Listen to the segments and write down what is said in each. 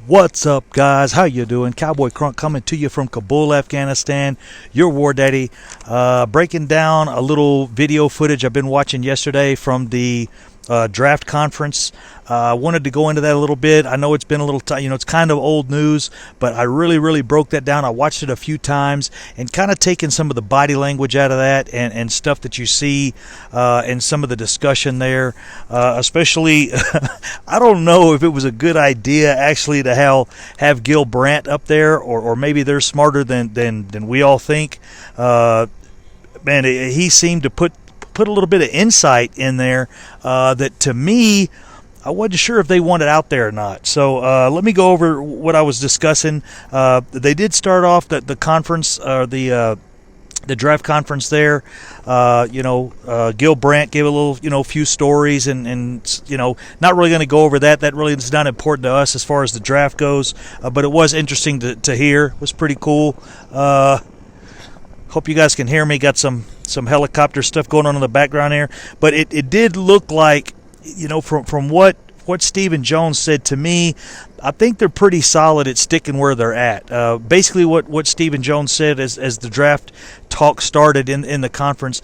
What's up, guys? How you doing? Cowboy Crunk coming to you from Kabul, Afghanistan. Your war daddy, breaking down a little video footage I've been watching yesterday from the draft conference. I wanted to go into that a little bit. I know it's been a little it's kind of old news, but I really broke that down. I watched it a few times and kind of taken some of the body language out of that and stuff that you see and some of the discussion there. Especially, I don't know if it was a good idea actually to have Gil Brandt up there, or maybe they're smarter than we all think. Man, he seemed to put a little bit of insight in there that, to me, I wasn't sure if they wanted out there or not. So let me go over what I was discussing. They did start off the conference, or the draft conference there. Gil Brandt gave a little, few stories, and not really going to go over that. That really is not important to us as far as the draft goes. But it was interesting to hear. It was pretty cool. Hope you guys can hear me. Got some helicopter stuff going on in the background here. But it did look like, from what Stephen Jones said to me, I think they're pretty solid at sticking where they're at. Basically what Stephen Jones said as the draft talk started in the conference,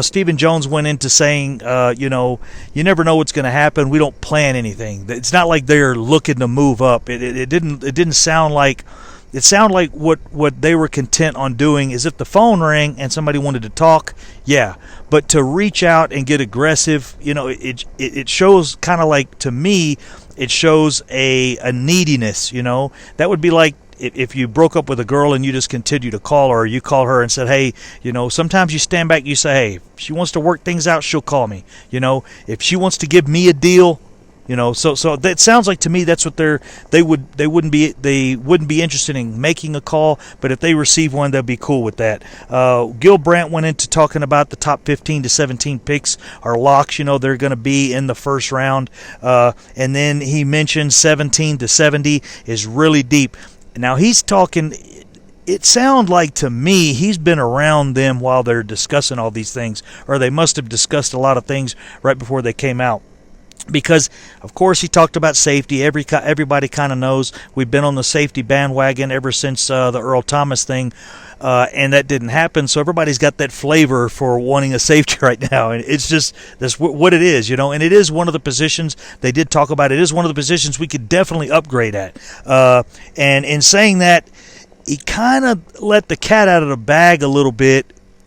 Stephen Jones went into saying, you never know what's going to happen. We don't plan anything. It's not like they're looking to move up. It didn't sound like... It sounded like what they were content on doing is if the phone rang and somebody wanted to talk, yeah. But to reach out and get aggressive, it shows kind of like, to me, it shows a neediness, That would be like if you broke up with a girl and you just continue to call her, or you call her and said, hey, sometimes you stand back and you say, hey, if she wants to work things out, she'll call me. If she wants to give me a deal, so that sounds like to me that's what they wouldn't be interested in making a call, but if they receive one, they'll be cool with that. Gil Brandt went into talking about the top 15 to 17 picks are locks. They're going to be in the first round, and then he mentioned 17 to 70 is really deep. Now he's talking. It sounds like to me he's been around them while they're discussing all these things, or they must have discussed a lot of things right before they came out. Because, of course, he talked about safety. Everybody kind of knows we've been on the safety bandwagon ever since the Earl Thomas thing, and that didn't happen. So everybody's got that flavor for wanting a safety right now, and it's just that's what it is, And it is one of the positions they did talk about. It is one of the positions we could definitely upgrade at. And in saying that, he kind of let the cat out of the bag a little bit.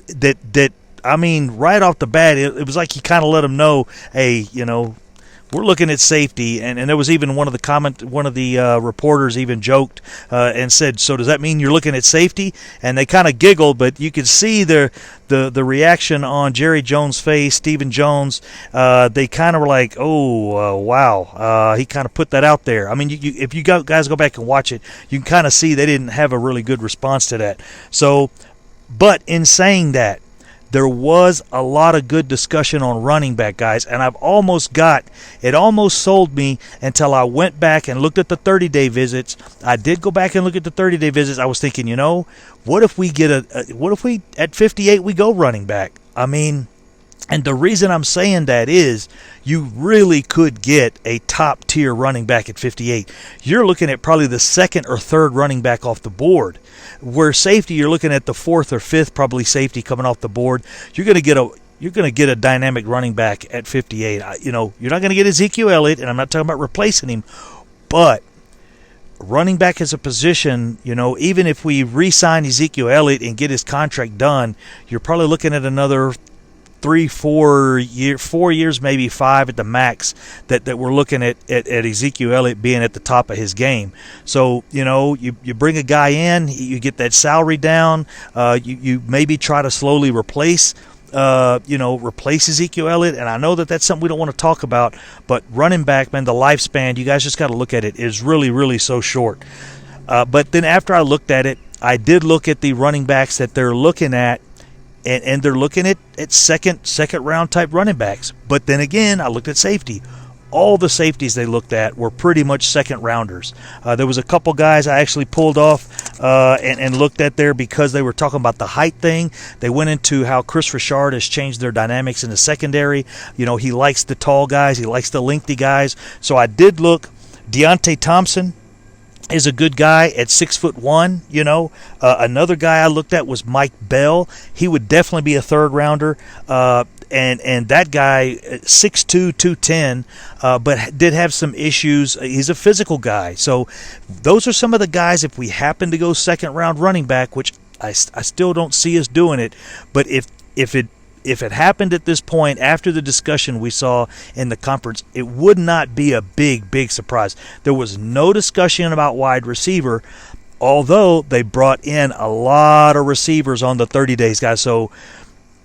Right off the bat, it was like he kind of let them know, hey, we're looking at safety, and there was even one of the reporters even joked and said, so does that mean you're looking at safety? And they kind of giggled, but you could see the reaction on Jerry Jones' face, Stephen Jones. They kind of were like, oh, wow. He kind of put that out there. If you guys go back and watch it, you can kind of see they didn't have a really good response to that. So, but in saying that, there was a lot of good discussion on running back, guys, and it almost sold me until I went back and looked at the 30-day visits. I did go back and look at the 30-day visits. I was thinking, what if we at 58 we go running back? And the reason I'm saying that is you really could get a top-tier running back at 58. You're looking at probably the second or third running back off the board. Where safety, you're looking at the fourth or fifth probably safety coming off the board. You're going to get a dynamic running back at 58. You're not going to get Ezekiel Elliott, and I'm not talking about replacing him, but running back as a position, even if we re-sign Ezekiel Elliott and get his contract done, you're probably looking at another 4 years, maybe 5 at the max, that we're looking at Ezekiel Elliott being at the top of his game. So, you bring a guy in, you get that salary down, you maybe try to slowly replace Ezekiel Elliott, and I know that's something we don't want to talk about, but running back, man, the lifespan, you guys just got to look at it, is really, really so short. But then after I looked at it, I did look at the running backs that they're looking at, and they're looking at second round type running backs. But then again, I looked at safety. All the safeties they looked at were pretty much second rounders. There was a couple guys I actually pulled off and looked at there because they were talking about the height thing. They went into how Chris Richard has changed their dynamics in the secondary. He likes the tall guys. He likes the lengthy guys. So I did look. Deontay Thompson, is a good guy at 6'1". Another guy I looked at was Mike Bell. He would definitely be a third rounder. And that guy, 6'2", 210, but did have some issues. He's a physical guy. So those are some of the guys, if we happen to go second round running back, which I still don't see us doing it, but if it happened at this point after the discussion we saw in the conference, it would not be a big surprise. There was no discussion about wide receiver, although they brought in a lot of receivers on the 30 days, guys. So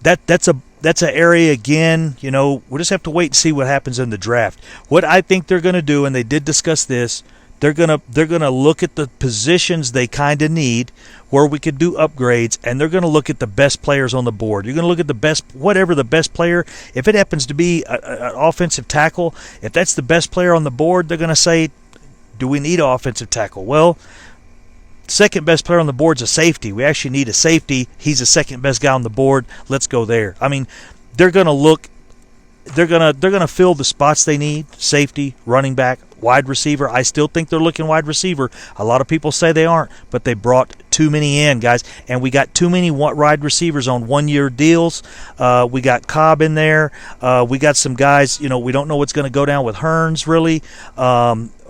that's an area, again, we'll just have to wait and see what happens in the draft. What I think they're going to do, and they did discuss this, they're gonna look at the positions they kind of need where we could do upgrades, and they're going to look at the best players on the board. You're going to look at the best player. If it happens to be an offensive tackle, if that's the best player on the board, they're going to say, do we need an offensive tackle? Well, second best player on the board is a safety. We actually need a safety. He's the second best guy on the board. Let's go there. I mean, they're going to look. They're gonna fill the spots they need: safety, running back, wide receiver. I still think they're looking wide receiver. A lot of people say they aren't, but they brought too many in, guys, and we got too many wide receivers on one-year deals. We got Cobb in there. We got some guys. We don't know what's going to go down with Hearns, really.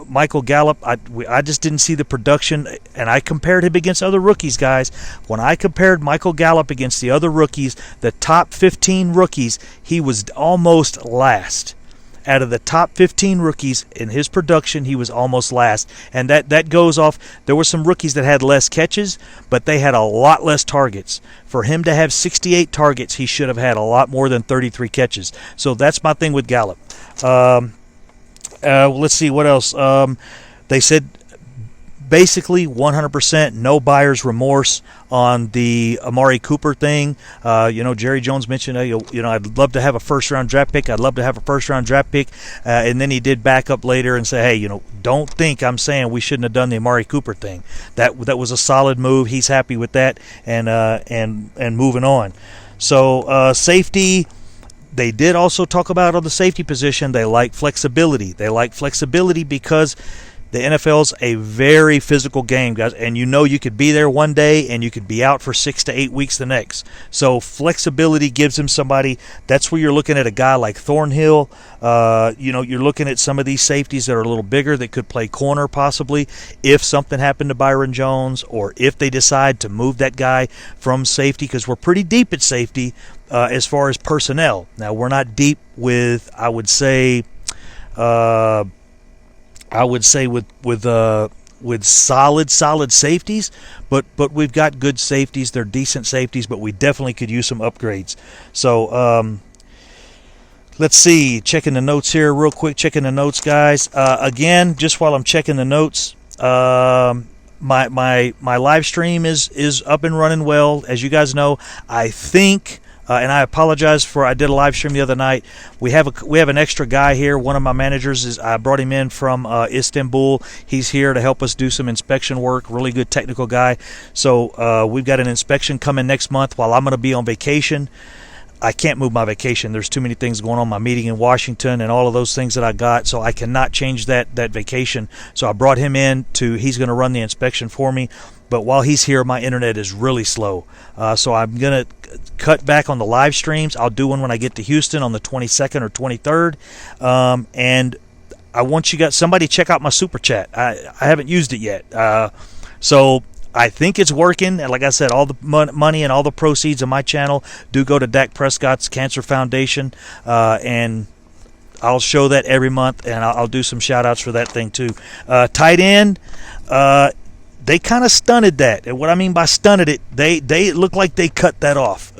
Michael Gallup, I just didn't see the production, and I compared him against other rookies, guys. When I compared Michael Gallup against the other rookies, the top 15 rookies, he was almost last. Out of the top 15 rookies in his production, he was almost last. And that goes off. There were some rookies that had less catches, but they had a lot less targets. For him to have 68 targets, he should have had a lot more than 33 catches. So that's my thing with Gallup. Let's see what else. They said basically 100% no buyer's remorse on the Amari Cooper thing. Jerry Jones mentioned, I'd love to have a first-round draft pick. I'd love to have a first-round draft pick. And then he did back up later and say, hey, don't think I'm saying we shouldn't have done the Amari Cooper thing. That was a solid move. He's happy with that and moving on. So safety. They did also talk about on the safety position, they like flexibility. They like flexibility because the NFL's a very physical game, guys, and you could be there one day and you could be out for 6 to 8 weeks the next. So flexibility gives him somebody. That's where you're looking at a guy like Thornhill. You're looking at some of these safeties that are a little bigger that could play corner possibly if something happened to Byron Jones, or if they decide to move that guy from safety, because we're pretty deep at safety as far as personnel. Now, we're not deep with, I would say with solid safeties, but we've got good safeties. They're decent safeties, but we definitely could use some upgrades. So let's see. Checking the notes here real quick. Checking the notes, guys. Again, just while I'm checking the notes, my live stream is up and running well. As you guys know, I think. And I apologize for I did a live stream the other night. We have an extra guy here. One of my managers I brought him in from Istanbul. He's here to help us do some inspection work. Really good technical guy. So we've got an inspection coming next month while I'm going to be on vacation. I can't move my vacation. There's too many things going on. My meeting in Washington and all of those things that I got, so I cannot change that vacation. So I brought him in he's going to run the inspection for me. But while he's here, my internet is really slow. So I'm going to cut back on the live streams. I'll do one when I get to Houston on the 22nd or 23rd. And I want you guys, somebody check out my Super Chat. I haven't used it yet. So I think it's working. And like I said, all the money and all the proceeds of my channel do go to Dak Prescott's Cancer Foundation. And I'll show that every month, and I'll do some shout-outs for that thing too. Tight end. They kind of stunted that. And what I mean by stunted it, they look like they cut that off.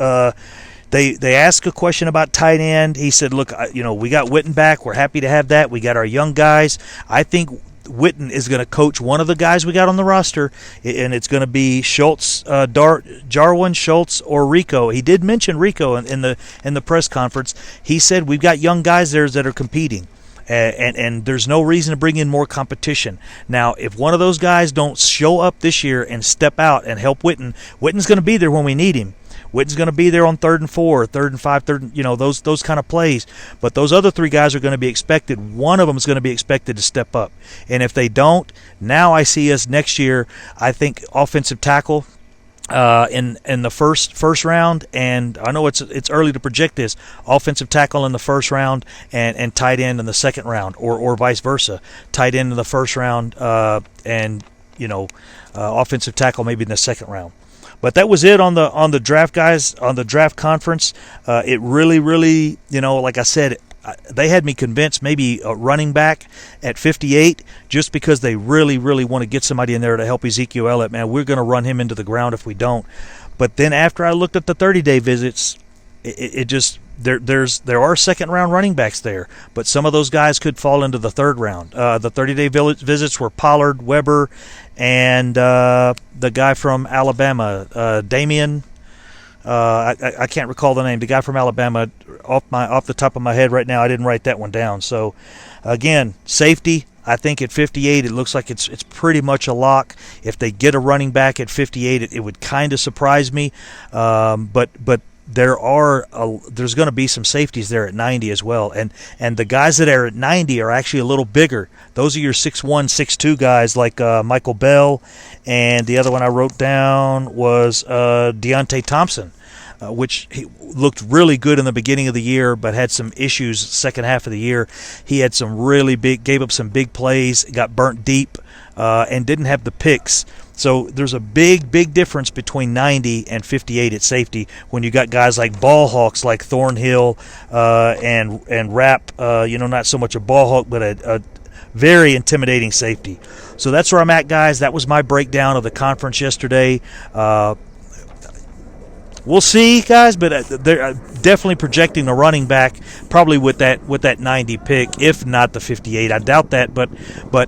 They asked a question about tight end. He said, look, we got Witten back. We're happy to have that. We got our young guys. I think Witten is going to coach one of the guys we got on the roster, and it's going to be Schultz, Jarwin, Schultz, or Rico. He did mention Rico in the press conference. He said we've got young guys there that are competing. And there's no reason to bring in more competition. Now, if one of those guys don't show up this year and step out and help Witten's going to be there when we need him. Witten's going to be there on 3rd and 4, 3rd and 5, those kind of plays. But those other 3 guys are going to be expected. One of them is going to be expected to step up. And if they don't, now I see us next year, I think offensive tackle in the first round, and I know it's early to project this, offensive tackle in the first round and tight end in the second round, or vice versa, tight end in the first round and offensive tackle maybe in the second round. But that was it on the draft, guys, on the draft conference. It really, like I said, they had me convinced maybe a running back at 58, just because they really want to get somebody in there to help Ezekiel Elliott. Man, we're going to run him into the ground if we don't. But then after I looked at the 30-day visits, it just there are second-round running backs there, but some of those guys could fall into the third round. The 30-day visits were Pollard, Weber, and the guy from Alabama, Damian. I can't recall the name. The guy from Alabama, off the top of my head right now, I didn't write that one down. So, again, safety. I think at 58, it looks like it's pretty much a lock. If they get a running back at 58, it would kind of surprise me. But there's going to be some safeties there at 90 as well. And the guys that are at 90 are actually a little bigger. Those are your 6'1", 6'2" guys like Michael Bell, and the other one I wrote down was Deontay Thompson, which he looked really good in the beginning of the year, but had some issues second half of the year. He had some really gave up some big plays, got burnt deep, and didn't have the picks. So there's a big difference between 90 and 58 at safety when you got guys like ball hawks like Thornhill and Rapp, not so much a ball hawk, but a very intimidating safety. So that's where I'm at, guys. That was my breakdown of the conference yesterday. We'll see, guys, but they're definitely projecting the running back probably with that 90 pick, if not the 58. I doubt that, but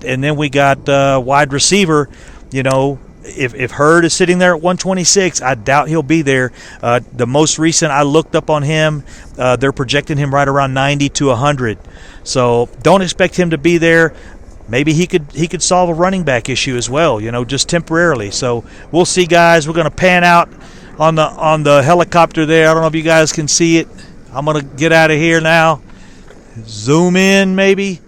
and then we got wide receiver. If Hurd is sitting there at 126, I doubt he'll be there. The most recent I looked up on him, they're projecting him right around 90 to 100. So don't expect him to be there. Maybe he could solve a running back issue as well, just temporarily. So we'll see, guys. We're going to pan out on the helicopter there. I don't know if you guys can see it. I'm going to get out of here now. Zoom in maybe.